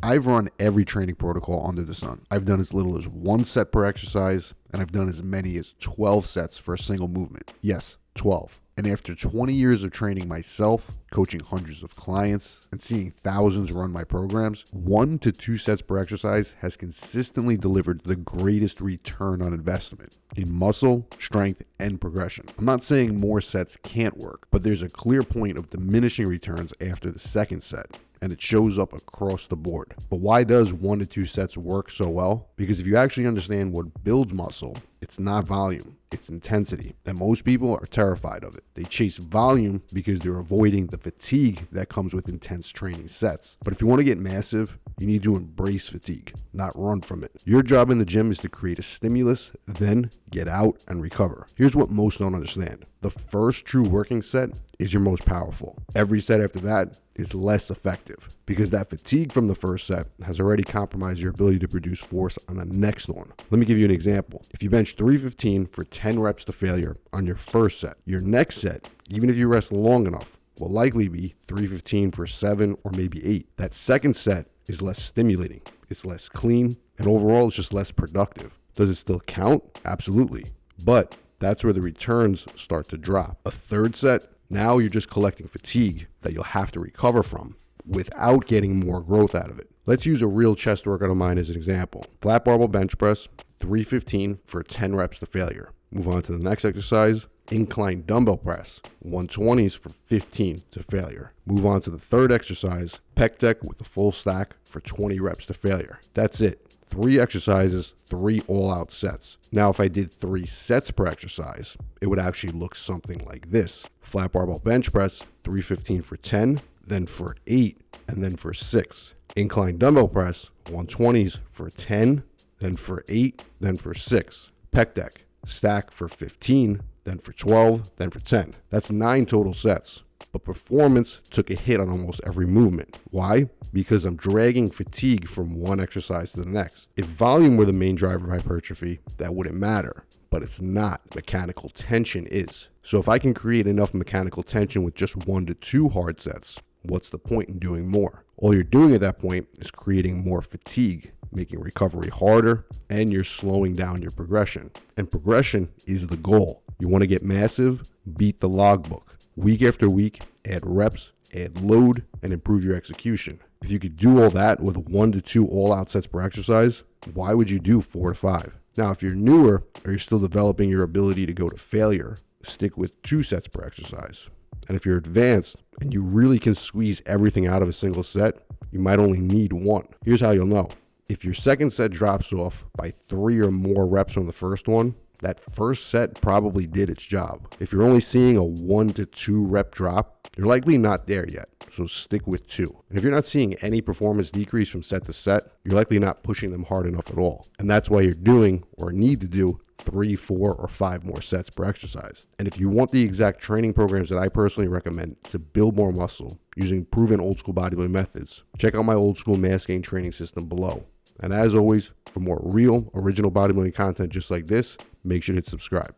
I've run every training protocol under the sun. I've done as little as 1 set per exercise, and I've done as many as 12 sets for a single movement. Yes, 12. And after 20 years of training myself, coaching hundreds of clients, and seeing thousands run my programs, 1 to 2 sets per exercise has consistently delivered the greatest return on investment in muscle, strength, and progression. I'm not saying more sets can't work, but there's a clear point of diminishing returns after the second set, and it shows up across the board. But why does 1 to 2 sets work so well? Because if you actually understand what builds muscle, it's not volume, it's intensity. And most people are terrified of it. They chase volume because they're avoiding the fatigue that comes with intense training sets. But if you want to get massive, you need to embrace fatigue, not run from it. Your job in the gym is to create a stimulus, then get out and recover. Here's what most don't understand. The first true working set is your most powerful. Every set after that is less effective because that fatigue from the first set has already compromised your ability to produce force on the next one. Let me give you an example. If you bench 315 for 10 reps to failure on your first set, your next set, even if you rest long enough, will likely be 315 for 7 or maybe 8. That second set is less stimulating, it's less clean, and overall it's just less productive. Does it still count? Absolutely. But that's where the returns start to drop. A third set, now you're just collecting fatigue that you'll have to recover from without getting more growth out of it. Let's use a real chest workout of mine as an example. Flat barbell bench press, 315 for 10 reps to failure. Move on to the next exercise. Incline dumbbell press, 120s for 15 to failure. Move on to the third exercise, pec deck with a full stack for 20 reps to failure. That's it. 3 exercises, 3 all-out sets. Now, if I did 3 sets per exercise, it would actually look something like this. Flat barbell bench press, 315 for 10, then for 8, and then for 6. Incline dumbbell press, 120s for 10, then for 8, then for 6. Pec deck, stack for 15, then for 12, then for 10. That's 9 total sets. But performance took a hit on almost every movement. Why? Because I'm dragging fatigue from one exercise to the next. If volume were the main driver of hypertrophy, that wouldn't matter. But it's not. Mechanical tension is. So if I can create enough mechanical tension with just 1 to 2 hard sets, what's the point in doing more? All you're doing at that point is creating more fatigue, making recovery harder, and you're slowing down your progression. And progression is the goal. You want to get massive? Beat the logbook. Week after week, add reps, add load, and improve your execution. If you could do all that with 1 to 2 all-out sets per exercise, why would you do 4 to 5? Now, if you're newer or you're still developing your ability to go to failure, stick with 2 sets per exercise. And if you're advanced and you really can squeeze everything out of a single set, you might only need 1. Here's how you'll know. If your second set drops off by 3 or more reps from the first one, that first set probably did its job. If you're only seeing a 1 to 2 rep drop, you're likely not there yet, so stick with 2. And if you're not seeing any performance decrease from set to set, you're likely not pushing them hard enough at all. And that's why you're doing or need to do 3, 4, or 5 more sets per exercise. And if you want the exact training programs that I personally recommend to build more muscle using proven old school bodybuilding methods, check out my old school mass gain training system below. And as always, for more real, original bodybuilding content just like this, make sure to hit subscribe.